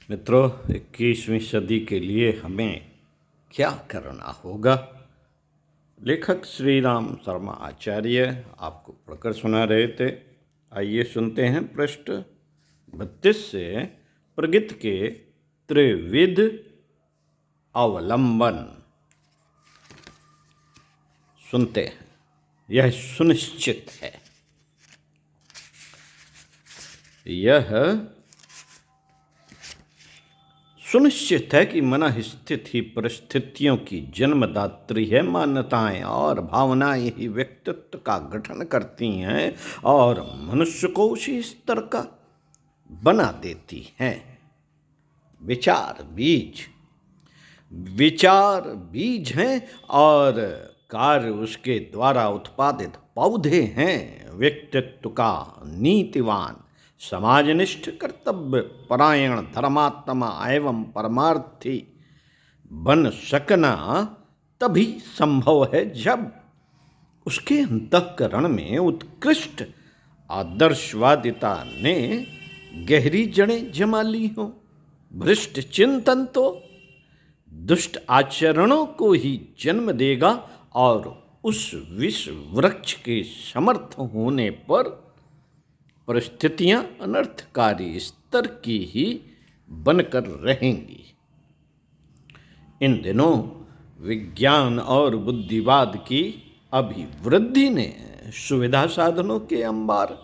मित्रों, 21वीं सदी के लिए हमें क्या करना होगा? लेखक श्री राम शर्मा आचार्य आपको पढ़कर सुना रहे थे। आइए सुनते हैं पृष्ठ 32 से प्रगति के त्रिविध अवलंबन। सुनते हैं। यह सुनिश्चित है, यह सुनिश्चित है कि मन स्थित ही परिस्थितियों की जन्मदात्री है। मान्यताएं और भावनाएं ही व्यक्तित्व का गठन करती हैं और मनुष्य को उसी स्तर का बना देती हैं। विचार बीज हैं और कार्य उसके द्वारा उत्पादित पौधे हैं। व्यक्तित्व का नीतिवान, समाजनिष्ठ, कर्तव्य परायण, धर्मात्मा एवं परमार्थी बन सकना तभी संभव है जब उसके अंतःकरण में उत्कृष्ट आदर्शवादिता ने गहरी जड़ें जमा ली हों। भ्रष्ट चिंतन तो दुष्ट आचरणों को ही जन्म देगा और उस विष वृक्ष के समर्थ होने पर परिस्थितियां अनर्थकारी स्तर की ही बनकर रहेंगी। इन दिनों विज्ञान और बुद्धिवाद की अभिवृद्धि ने सुविधा साधनों के अंबार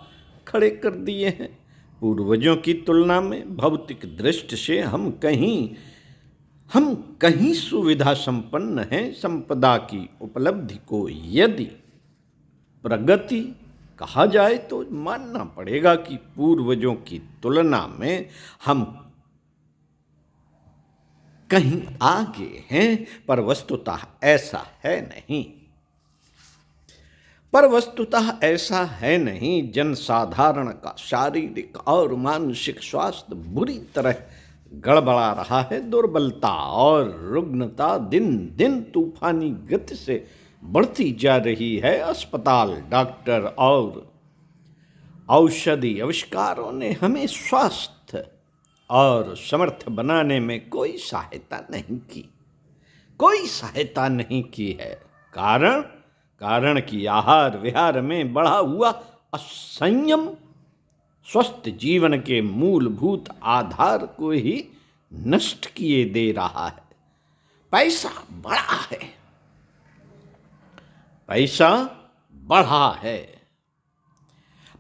खड़े कर दिए हैं। पूर्वजों की तुलना में भौतिक दृष्टि से हम कहीं सुविधा संपन्न हैं। संपदा की उपलब्धि को यदि प्रगति कहा जाए तो मानना पड़ेगा कि पूर्वजों की तुलना में हम कहीं आगे हैं, पर वस्तुतः ऐसा है नहीं। जनसाधारण का शारीरिक और मानसिक स्वास्थ्य बुरी तरह गड़बड़ा रहा है। दुर्बलता और रुग्णता दिन दिन तूफानी गति से बढ़ती जा रही है। अस्पताल, डॉक्टर और औषधि आविष्कारों ने हमें स्वस्थ और समर्थ बनाने में कोई सहायता नहीं की है। कारण कि आहार विहार में बढ़ा हुआ असंयम स्वस्थ जीवन के मूलभूत आधार को ही नष्ट किए दे रहा है। पैसा बढ़ा है,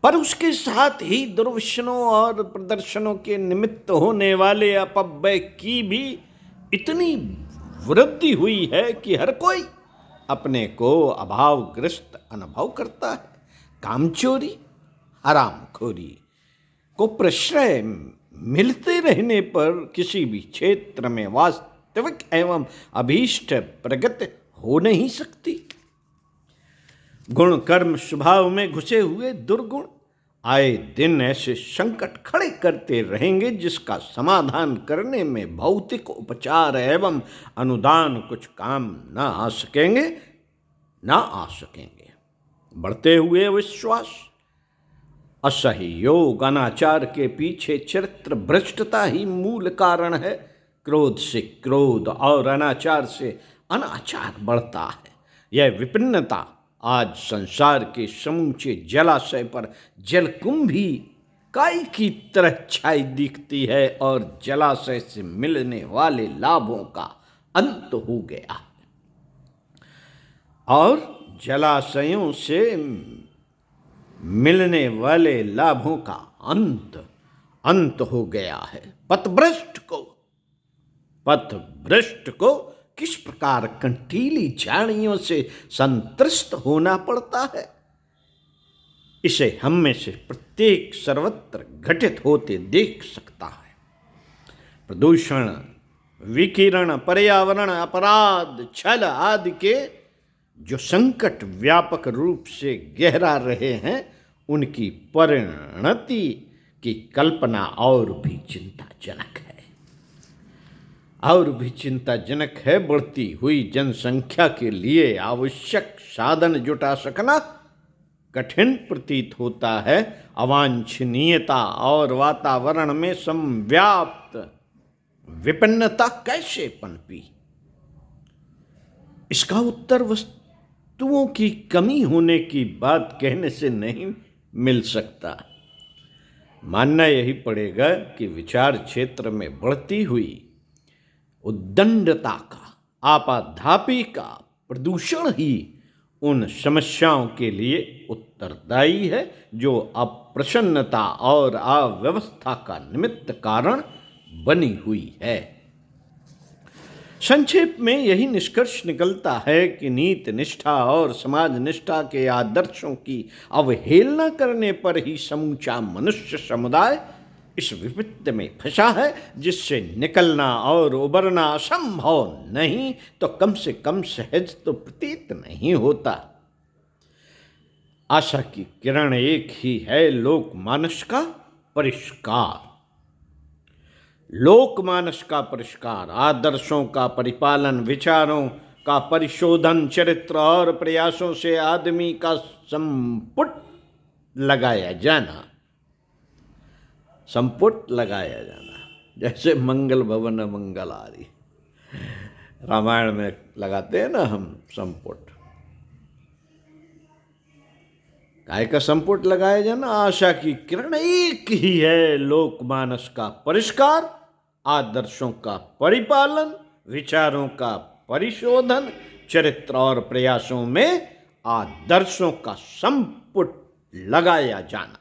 पर उसके साथ ही दुर्व्यसनों और प्रदर्शनों के निमित्त होने वाले अपव्यय की भी इतनी वृद्धि हुई है कि हर कोई अपने को अभावग्रस्त अनुभव करता है। कामचोरी, हरामखोरी को प्रश्रय मिलते रहने पर किसी भी क्षेत्र में वास्तविक एवं अभीष्ट प्रगति हो नहीं सकती। गुण कर्म स्वभाव में घुसे हुए दुर्गुण आए दिन ऐसे संकट खड़े करते रहेंगे जिसका समाधान करने में भौतिक उपचार एवं अनुदान कुछ काम न आ सकेंगे। बढ़ते हुए विश्वास, असहयोग, अनाचार के पीछे चरित्र भ्रष्टता ही मूल कारण है। क्रोध से क्रोध और अनाचार से अनाचार बढ़ता है। यह विपन्नता आज संसार के समूचे जलाशय पर जलकुंभी काई की तरह छाई दिखती है और जलाशय से मिलने वाले लाभों का अंत हो गया और जलाशयों से मिलने वाले लाभों का अंत हो गया है। पथभ्रष्ट को किस प्रकार कंटीली झाड़ियों से संतृष्ट होना पड़ता है, इसे हम में से प्रत्येक सर्वत्र घटित होते देख सकता है। प्रदूषण, विकिरण, पर्यावरण अपराध, छल आदि के जो संकट व्यापक रूप से गहरा रहे हैं, उनकी परिणति की कल्पना और भी चिंताजनक है। बढ़ती हुई जनसंख्या के लिए आवश्यक साधन जुटा सकना कठिन प्रतीत होता है। अवांछनीयता और वातावरण में समव्याप्त विपन्नता कैसे पनपी? इसका उत्तर वस्तुओं की कमी होने की बात कहने से नहीं मिल सकता। मानना यही पड़ेगा कि विचार क्षेत्र में बढ़ती हुई उद्दंडता का, आपाधापी का प्रदूषण ही उन समस्याओं के लिए उत्तरदायी है जो अप्रसन्नता और अव्यवस्था का निमित्त कारण बनी हुई है। संक्षेप में यही निष्कर्ष निकलता है कि नीति निष्ठा और समाज निष्ठा के आदर्शों की अवहेलना करने पर ही समूचा मनुष्य समुदाय इस विपत्ति में फंसा है, जिससे निकलना और उबरना असंभव नहीं तो कम से कम सहज तो प्रतीत नहीं होता। आशा की किरण एक ही है, लोकमानस का परिष्कार। लोकमानस का परिष्कार, आदर्शों का परिपालन, विचारों का परिशोधन, चरित्र और प्रयासों से आदमी का संपुट लगाया जाना, संपुट लगाया जाना, जैसे मंगल भवन मंगलारी, रामायण में लगाते हैं ना हम संपुट। काय का संपुट लगाया जाना? आशा की किरण एक ही है, लोकमानस का परिष्कार, आदर्शों का परिपालन, विचारों का परिशोधन, चरित्र और प्रयासों में आदर्शों का संपुट लगाया जाना।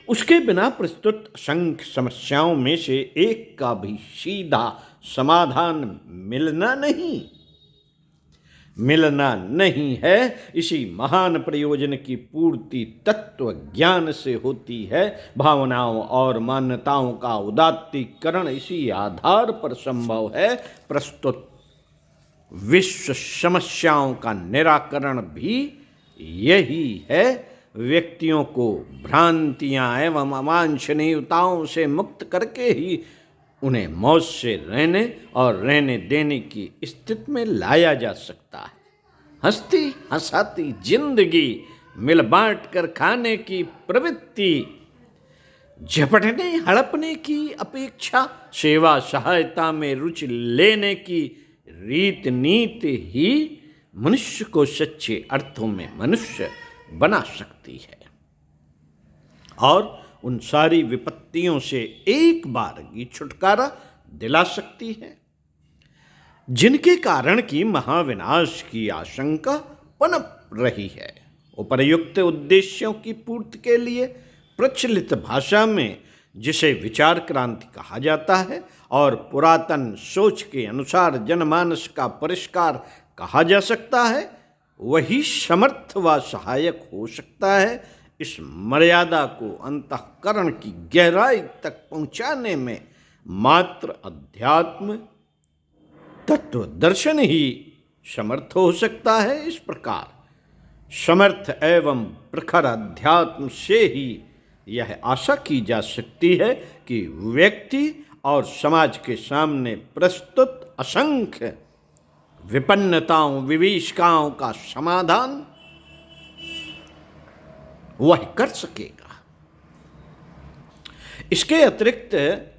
उसके बिना प्रस्तुत असंख्य समस्याओं में से एक का भी सीधा समाधान मिलना नहीं है। इसी महान प्रयोजन की पूर्ति तत्व ज्ञान से होती है। भावनाओं और मान्यताओं का उदात्तीकरण इसी आधार पर संभव है। प्रस्तुत विश्व समस्याओं का निराकरण भी यही है। व्यक्तियों को भ्रांतियां एवं अवांछनीयताओं से मुक्त करके ही उन्हें मौज से रहने और रहने देने की स्थिति में लाया जा सकता है। हंसती हंसाती जिंदगी, मिल बांट कर खाने की प्रवृत्ति, झपटने हड़पने की अपेक्षा सेवा सहायता में रुचि लेने की रीत नीति ही मनुष्य को सच्चे अर्थों में मनुष्य बना सकती है और उन सारी विपत्तियों से एक बार की छुटकारा दिला सकती है जिनके कारण की महाविनाश की आशंका पनप रही है। उपर्युक्त उद्देश्यों की पूर्ति के लिए प्रचलित भाषा में जिसे विचार क्रांति कहा जाता है और पुरातन सोच के अनुसार जनमानस का परिष्कार कहा जा सकता है, वही समर्थ व सहायक हो सकता है। इस मर्यादा को अंतःकरण की गहराई तक पहुंचाने में मात्र अध्यात्म तत्व दर्शन ही समर्थ हो सकता है। इस प्रकार समर्थ एवं प्रखर अध्यात्म से ही यह आशा की जा सकती है कि व्यक्ति और समाज के सामने प्रस्तुत असंख्य विपन्नताओं विभीषिकाओं का समाधान वह कर सकेगा। इसके अतिरिक्त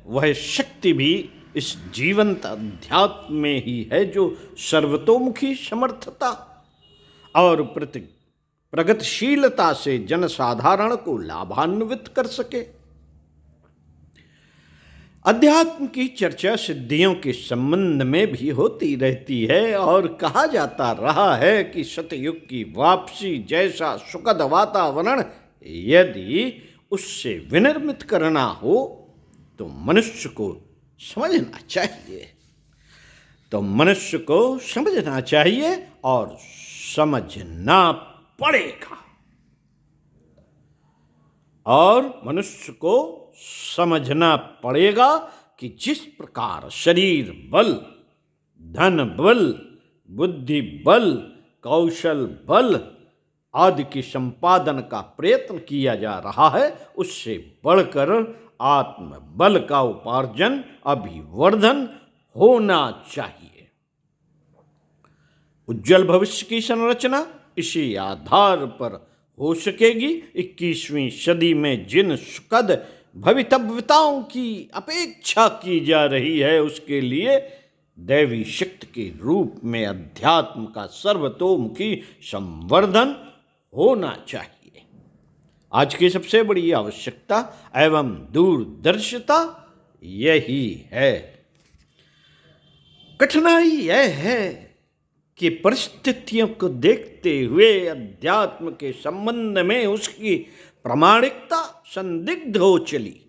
वह शक्ति भी इस जीवंत अध्यात्म में ही है जो सर्वतोमुखी समर्थता और प्रगतिशीलता से जनसाधारण को लाभान्वित कर सके। अध्यात्म की चर्चा सिद्धियों के संबंध में भी होती रहती है और कहा जाता रहा है कि सतयुग की वापसी जैसा सुखद वातावरण यदि उससे विनिर्मित करना हो तो मनुष्य को समझना चाहिए और समझना पड़ेगा समझना पड़ेगा कि जिस प्रकार शरीर बल, धन बल, बुद्धि बल, कौशल बल आदि के संपादन का प्रयत्न किया जा रहा है, उससे बढ़कर आत्म बल का उपार्जन अभिवर्धन होना चाहिए। उज्जवल भविष्य की संरचना इसी आधार पर हो सकेगी। 21वीं सदी में जिन सुखद भवितव्यताओं की अपेक्षा की जा रही है, उसके लिए दैवी शक्ति के रूप में अध्यात्म का सर्वतोमुखी संवर्धन होना चाहिए। आज की सबसे बड़ी आवश्यकता एवं दूरदर्शिता यही है। कठिनाई यह है कि परिस्थितियों को देखते हुए अध्यात्म के संबंध में उसकी प्रामाणिकता संदिग्ध हो चली।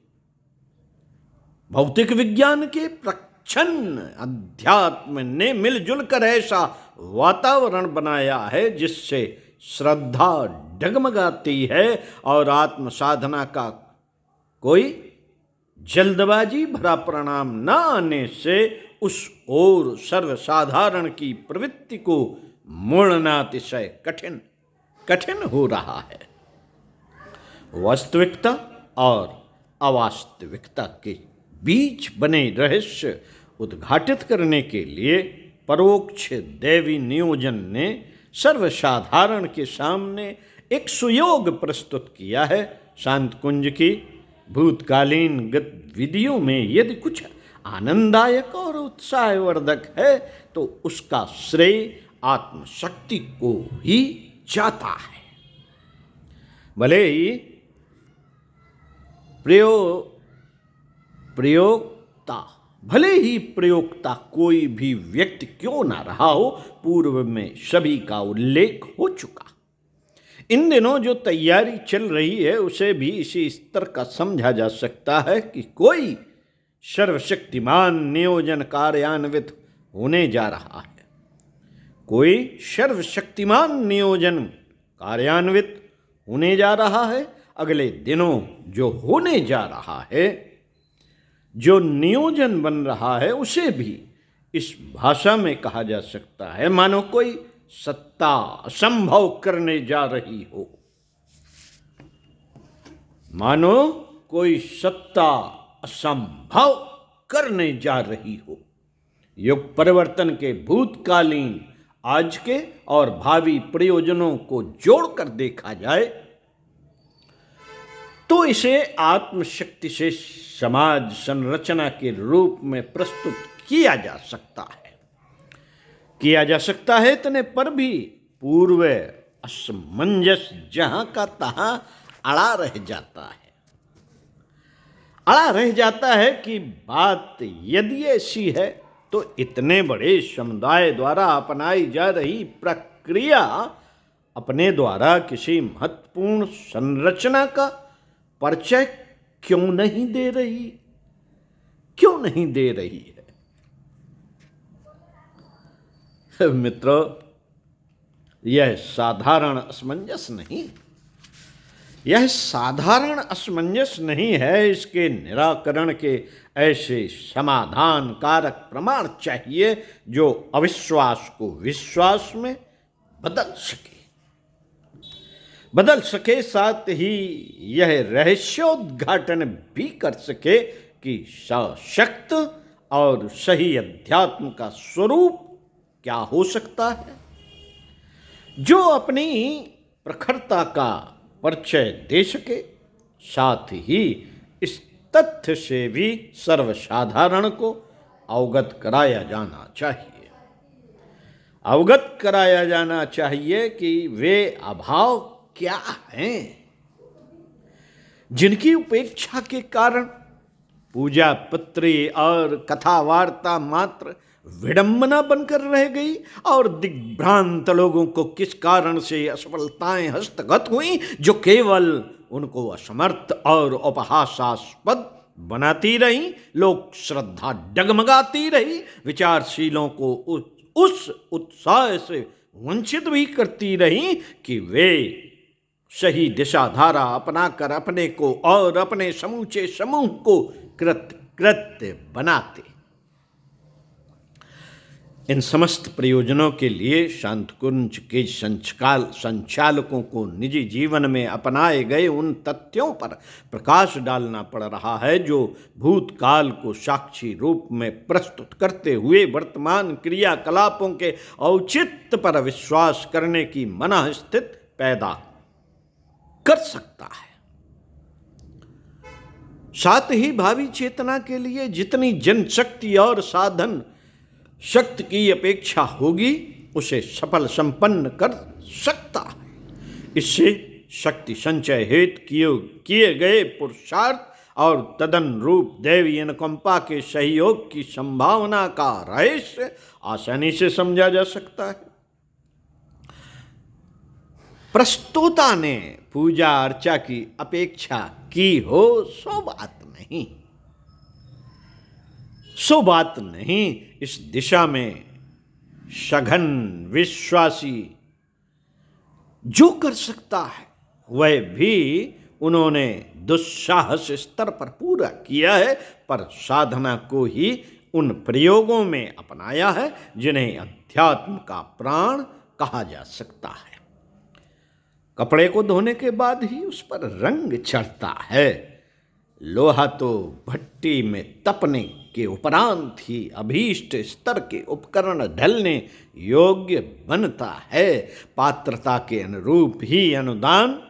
भौतिक विज्ञान के प्रच्छन्न अध्यात्म ने मिलजुल कर ऐसा वातावरण बनाया है जिससे श्रद्धा डगमगाती है और आत्म साधना का कोई जल्दबाजी भरा परिणाम न आने से उस ओर सर्वसाधारण की प्रवृत्ति को मोड़ना अतिशय कठिन हो रहा है। वास्तविकता और अवास्तविकता के बीच बने रहस्य उद्घाटित करने के लिए परोक्ष दैवी नियोजन ने सर्वसाधारण के सामने एक सुयोग प्रस्तुत किया है। शांत कुंज की भूतकालीन गतिविधियों में यदि कुछ आनंददायक और उत्साहवर्धक है तो उसका श्रेय आत्मशक्ति को ही जाता है। भले ही प्रयोक्ता कोई भी व्यक्ति क्यों ना रहा हो, पूर्व में सभी का उल्लेख हो चुका। इन दिनों जो तैयारी चल रही है उसे भी इसी स्तर का समझा जा सकता है कि कोई सर्वशक्तिमान नियोजन कार्यान्वित होने जा रहा है। कोई सर्वशक्तिमान नियोजन कार्यान्वित होने जा रहा है। अगले दिनों जो होने जा रहा है, जो नियोजन बन रहा है, उसे भी इस भाषा में कहा जा सकता है मानो कोई सत्ता असंभव करने जा रही हो। मानो कोई सत्ता असंभव करने जा रही हो। युग परिवर्तन के भूतकालीन, आज के और भावी प्रयोजनों को जोड़कर देखा जाए तो इसे आत्मशक्ति से समाज संरचना के रूप में प्रस्तुत किया जा सकता है। इतने पर भी पूर्व असमंजस जहां का तहां अड़ा रह जाता है कि बात यदि ऐसी है तो इतने बड़े समुदाय द्वारा अपनाई जा रही प्रक्रिया अपने द्वारा किसी महत्वपूर्ण संरचना का परिचय क्यों नहीं दे रही है। मित्रों, यह साधारण असमंजस नहीं है। इसके निराकरण के ऐसे समाधान कारक प्रमाण चाहिए जो अविश्वास को विश्वास में बदल सके, साथ ही यह रहस्योद्घाटन भी कर सके कि सशक्त और सही अध्यात्म का स्वरूप क्या हो सकता है, जो अपनी प्रखरता का परिचय दे सके। साथ ही इस तथ्य से भी सर्वसाधारण को अवगत कराया जाना चाहिए कि वे अभाव क्या हैं जिनकी उपेक्षा के कारण पूजा पत्री और कथा वार्ता मात्र विडंबना बनकर रह गई और दिग्भ्रांत लोगों को किस कारण से असफलताएं हस्तगत हुई जो केवल उनको असमर्थ और उपहासास्पद बनाती रही। लोक श्रद्धा डगमगाती रही, विचारशीलों को उस उत्साह से वंचित भी करती रही कि वे सही दिशा धारा अपनाकर अपने को और अपने समूचे समूह को कृत्य बनाते। इन समस्त प्रयोजनों के लिए शांतकुंज के संचालकों को निजी जीवन में अपनाए गए उन तथ्यों पर प्रकाश डालना पड़ रहा है जो भूतकाल को साक्षी रूप में प्रस्तुत करते हुए वर्तमान क्रियाकलापों के औचित्य पर विश्वास करने की मनःस्थिति पैदा कर सकता है। साथ ही भावी चेतना के लिए जितनी जनशक्ति और साधन शक्ति की अपेक्षा होगी उसे सफल संपन्न कर सकता है। इससे शक्ति संचय हेतु किए गए पुरुषार्थ और तदनुरूप दैवी अनुकंपा के सहयोग की संभावना का रहस्य आसानी से समझा जा सकता है। प्रस्तोता ने पूजा अर्चा की अपेक्षा की हो सो बात नहीं। इस दिशा में सघन विश्वासी जो कर सकता है वह भी उन्होंने दुस्साहस स्तर पर पूरा किया है, पर साधना को ही उन प्रयोगों में अपनाया है जिन्हें अध्यात्म का प्राण कहा जा सकता है। कपड़े को धोने के बाद ही उस पर रंग चढ़ता है। लोहा तो भट्टी में तपने के उपरांत ही अभीष्ट स्तर के उपकरण ढलने योग्य बनता है। पात्रता के अनुरूप ही अनुदान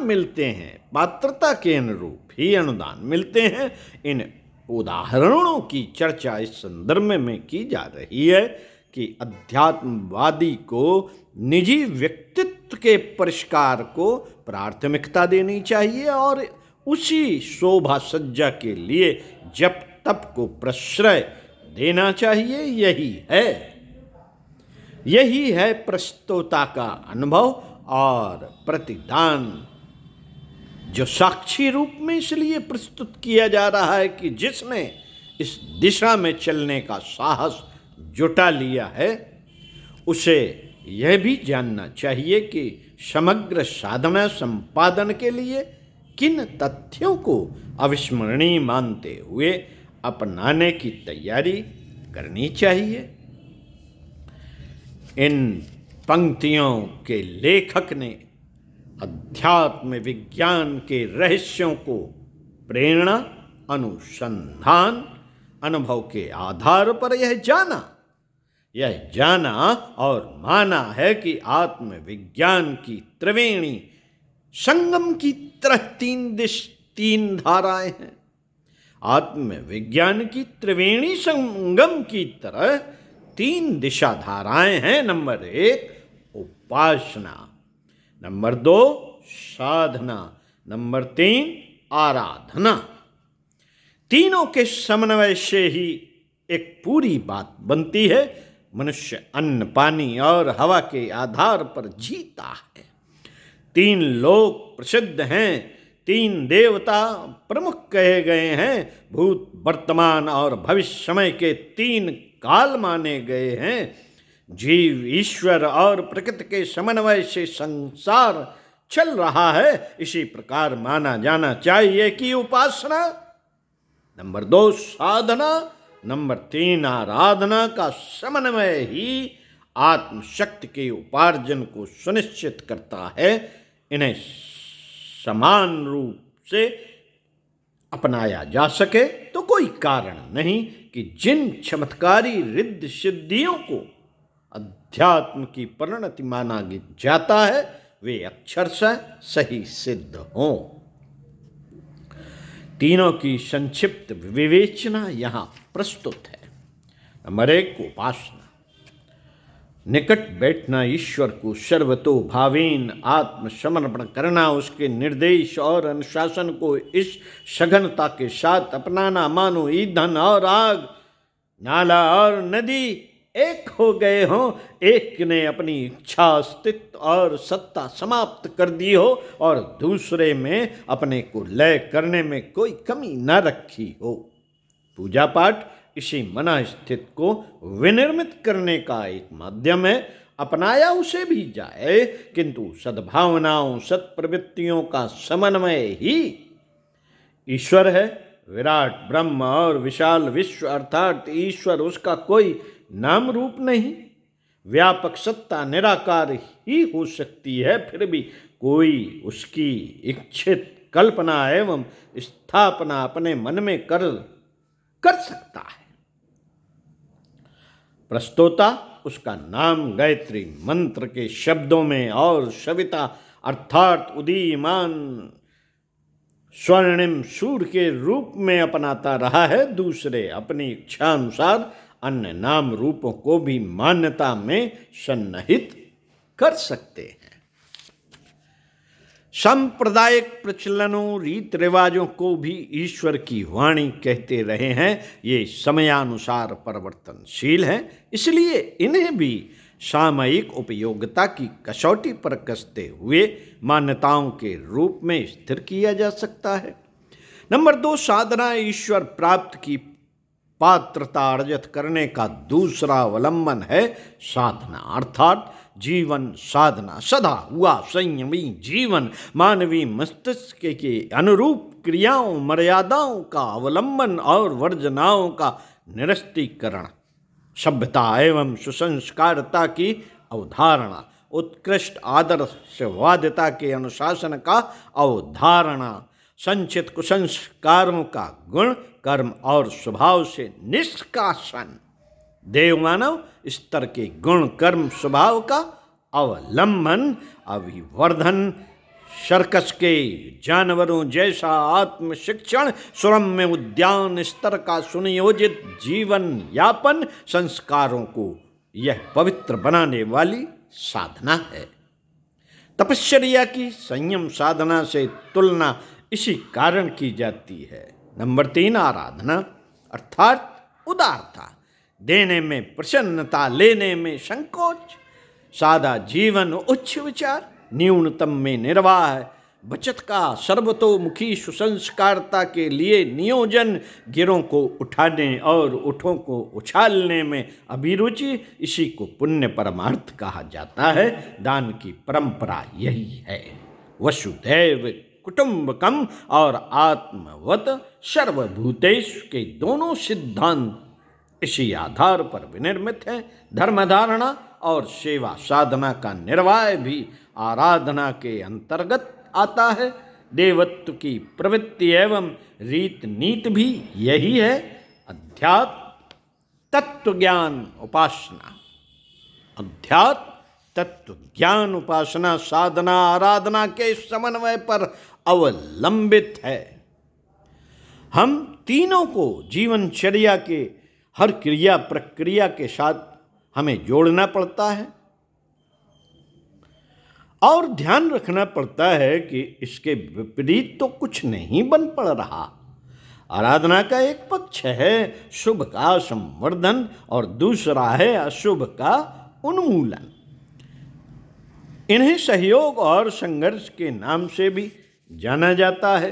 मिलते हैं, पात्रता के अनुरूप ही अनुदान मिलते हैं। इन उदाहरणों की चर्चा इस संदर्भ में की जा रही है कि अध्यात्मवादी को निजी व्यक्तित्व के परिष्कार को प्राथमिकता देनी चाहिए और उसी शोभा सज्जा के लिए जप तप को प्रश्रय देना चाहिए। यही है प्रस्तोता का अनुभव और प्रतिदान, जो साक्षी रूप में इसलिए प्रस्तुत किया जा रहा है कि जिसने इस दिशा में चलने का साहस जुटा लिया है उसे यह भी जानना चाहिए कि समग्र साधना संपादन के लिए किन तथ्यों को अविस्मरणीय मानते हुए अपनाने की तैयारी करनी चाहिए। इन पंक्तियों के लेखक ने अध्यात्म विज्ञान के रहस्यों को प्रेरणा, अनुसंधान, अनुभव के आधार पर यह जाना और माना है कि आत्म विज्ञान की त्रिवेणी संगम की तरह तीन धाराएं हैं। आत्म विज्ञान की त्रिवेणी संगम की तरह 3 दिशा धाराएं हैं। नंबर 1 उपासना, नंबर 2 साधना, नंबर 3 आराधना। तीनों के समन्वय से ही एक पूरी बात बनती है। मनुष्य अन्न, पानी और हवा के आधार पर जीता है। 3 लोक प्रसिद्ध हैं, 3 देवता प्रमुख कहे गए हैं, भूत, वर्तमान और भविष्य समय के 3 काल माने गए हैं। जीव, ईश्वर और प्रकृति के समन्वय से संसार चल रहा है। इसी प्रकार माना जाना चाहिए कि उपासना, नंबर 2 साधना, नंबर 3 आराधना का समन्वय ही आत्मशक्ति के उपार्जन को सुनिश्चित करता है। इन्हें समान रूप से अपनाया जा सके तो कोई कारण नहीं कि जिन चमत्कारी रिद्ध सिद्धियों को अध्यात्म की परिणति माना जाता है वे अक्षरशः सही सिद्ध हों। तीनों की संक्षिप्त विवेचना यहाँ प्रस्तुत है। नंबर 1 उपासना, निकट बैठना, ईश्वर को सर्वतो भावेन आत्मसमर्पण करना, उसके निर्देश और अनुशासन को इस सघनता के साथ अपनाना मानो ईंधन और आग, नाला और नदी एक हो गए हों, एक ने अपनी इच्छा, अस्तित्व और सत्ता समाप्त कर दी हो और दूसरे में अपने को लय करने में कोई कमी न रखी हो। पूजा पाठ इसी मन स्थित को विनिर्मित करने का एक माध्यम है। अपनाया उसे भी जाए, किंतु सद्भावनाओं, सत्प्रवृत्तियों का समन्वय ही ईश्वर है। विराट ब्रह्म और विशाल विश्व अर्थात ईश्वर उसका कोई नाम रूप नहीं। व्यापक सत्ता निराकार ही हो सकती है, फिर भी कोई उसकी इच्छित कल्पना एवं स्थापना अपने मन में कर सकता है। प्रस्तोता उसका नाम गायत्री मंत्र के शब्दों में और सविता अर्थात उदीयमान स्वर्णिम सूर्य के रूप में अपनाता रहा है, दूसरे अपनी इच्छा अनुसार अन्य नाम रूपों को भी मान्यता में सन्निहित कर सकते हैं। सांप्रदायिक प्रचलनों रीत रिवाजों को भी ईश्वर की वाणी कहते रहे हैं। ये समयानुसार परिवर्तनशील हैं, इसलिए इन्हें भी सामयिक उपयोगिता की कसौटी पर कसते हुए मान्यताओं के रूप में स्थिर किया जा सकता है। नंबर 2, साधना ईश्वर प्राप्त की पात्रता अर्जित करने का दूसरा अवलंबन है साधना, अर्थात जीवन साधना। सदा हुआ संयमी जीवन मानवीय मस्तिष्क के अनुरूप क्रियाओं मर्यादाओं का अवलंबन और वर्जनाओं का निरस्तीकरण, सभ्यता एवं सुसंस्कारता की अवधारणा, उत्कृष्ट आदर्शवादिता के अनुशासन का अवधारणा, संचित कुसंस्कारों का गुण कर्म और स्वभाव से निष्कासन, देवमानव स्तर के गुण कर्म स्वभाव का अवलंबन, अभिवर्धन, सर्कस के जानवरों जैसा आत्म शिक्षण, सुरम्य उद्यान स्तर का सुनियोजित जीवन यापन, संस्कारों को यह पवित्र बनाने वाली साधना है। तपश्चर्या की संयम साधना से तुलना इसी कारण की जाती है। नंबर 3, आराधना अर्थात उदारता, देने में प्रसन्नता, लेने में संकोच, सादा जीवन, उच्च विचार, न्यूनतम में निर्वाह, बचत का सर्वतोमुखी सुसंस्कारता के लिए नियोजन, गिरों को उठाने और ऊँटों को उछालने में अभिरुचि, इसी को पुण्य परमार्थ कहा जाता है। दान की परंपरा यही है। वसुधैव कुटुंबकम और आत्मवत सर्वभूतेषु के दोनों सिद्धांत इसी आधार पर विनिर्मित है। धर्म धारणा और सेवा साधना का निर्वाह भी आराधना के अंतर्गत आता है। देवत्व की प्रवृत्ति एवं रीत नीति भी यही है। अध्यात्म तत्व ज्ञान उपासना, अध्यात्म तत्व ज्ञान उपासना साधना आराधना के समन्वय पर अवलंबित है। हम तीनों को जीवनचर्या के हर क्रिया प्रक्रिया के साथ हमें जोड़ना पड़ता है और ध्यान रखना पड़ता है कि इसके विपरीत तो कुछ नहीं बन पड़ रहा। आराधना का एक पक्ष है शुभ का संवर्धन और दूसरा है अशुभ का उन्मूलन। इन्हें सहयोग और संघर्ष के नाम से भी जाना जाता है।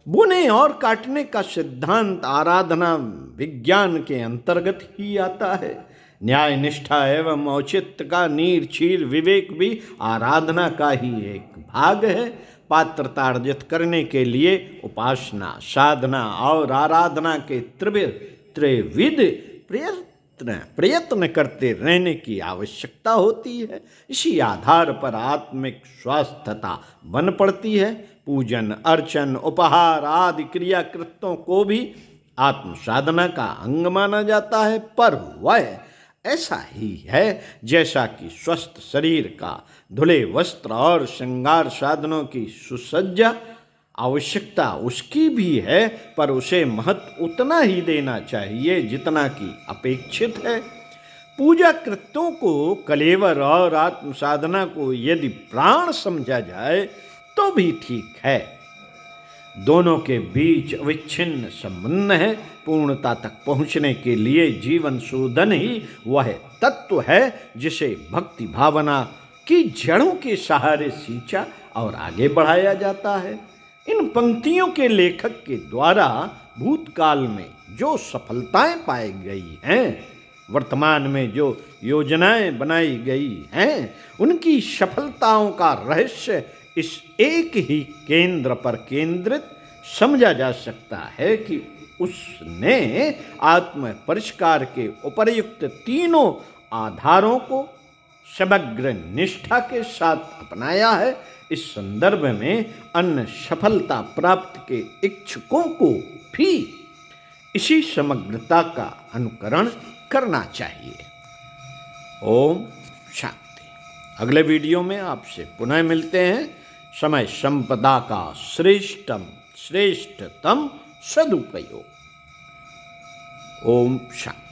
बुने और काटने का सिद्धांत आराधना विज्ञान के अंतर्गत ही आता है। न्याय निष्ठा एवं औचित्य का नीर छीर विवेक भी आराधना का ही एक भाग है। पात्रता अर्जित करने के लिए उपासना साधना और आराधना के त्रिविध प्रयत्न करते रहने की आवश्यकता होती है। इसी आधार पर आत्मिक स्वास्थ्यता बन पड़ती है। पूजन अर्चन उपहार आदि क्रिया कृत्यों को भी आत्म साधना का अंग माना जाता है, पर वह ऐसा ही है जैसा कि स्वस्थ शरीर का धुले वस्त्र और श्रृंगार साधनों की सुसज्जा आवश्यकता उसकी भी है, पर उसे महत्व उतना ही देना चाहिए जितना कि अपेक्षित है। पूजा कृत्यों को कलेवर और आत्म साधना को यदि प्राण समझा जाए तो भी ठीक है। दोनों के बीच अविच्छिन्न संबंध है। पूर्णता तक पहुँचने के लिए जीवन शोधन ही वह तत्व है जिसे भक्ति भावना की जड़ों के सहारे सींचा और आगे बढ़ाया जाता है। इन पंक्तियों के लेखक के द्वारा भूतकाल में जो सफलताएं पाई गई हैं, वर्तमान में जो योजनाएं बनाई गई हैं, उनकी सफलताओं का रहस्य इस एक ही केंद्र पर केंद्रित समझा जा सकता है कि उसने आत्म परिष्कार के उपर्युक्त तीनों आधारों को समग्र निष्ठा के साथ अपनाया है। इस संदर्भ में अन्य सफलता प्राप्त के इच्छुकों को भी इसी समग्रता का अनुकरण करना चाहिए। ओम शांति। अगले वीडियो में आपसे पुनः मिलते हैं। समय संपदा का श्रेष्ठतम सदुपयोग। ओम शांति।